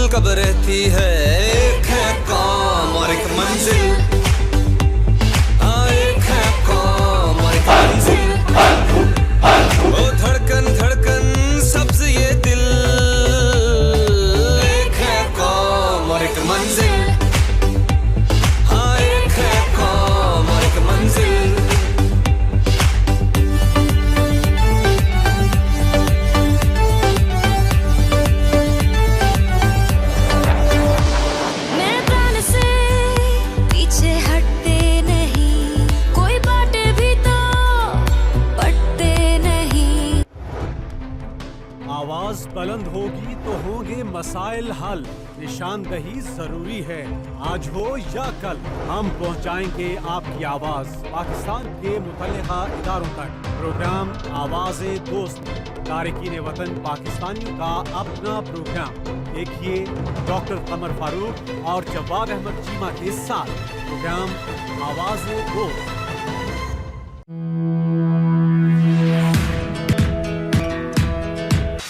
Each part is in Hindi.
कब रहती है। एक है काम और एक मंजिल, एक है काम और एक मंजिल। ओ धड़कन धड़कन सबसे ये दिल, एक है काम और एक मंजिल। एक है काम और एक मंजिल। आवाज बुलंद होगी तो होंगे मसाइल हल। निशानदही जरूरी है, आज हो या कल। हम पहुंचाएंगे आपकी आवाज पाकिस्तान के मुतल्लिका इदारों तक। प्रोग्राम आवाज़े दोस्त, तारिकीन वतन पाकिस्तानियों का अपना प्रोग्राम। देखिए डॉक्टर कमर फारूक और जवाद अहमद चीमा के साथ प्रोग्राम आवाज़े दोस्त।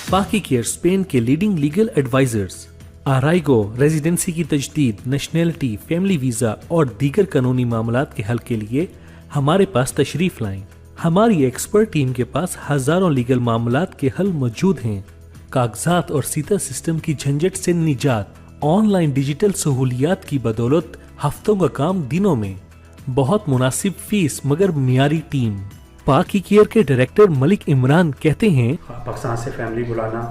पाकी केयर स्पेन के लीडिंग लीगल एडवाइजर्स। आराइगो रेजिडेंसी की तजदीद, नेशनैलिटी, फैमिली वीज़ा और दीगर कानूनी मामलात के हल के लिए हमारे पास तशरीफ लाएं। हमारी एक्सपर्ट टीम के पास हजारों लीगल मामलात के हल मौजूद हैं। कागजात और सीता सिस्टम की झंझट से निजात, ऑनलाइन डिजिटल सहूलियात की बदौलत हफ्तों का काम दिनों में। बहुत मुनासिब फीस मगर मियारी टीम। पाकी केयर के डायरेक्टर मलिक इमरान कहते हैं, पाकिस्तान से फैमिली बुलाना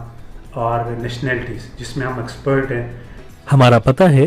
और नेशनैलिटीज़ जिसमें हम एक्सपर्ट हैं। हमारा पता है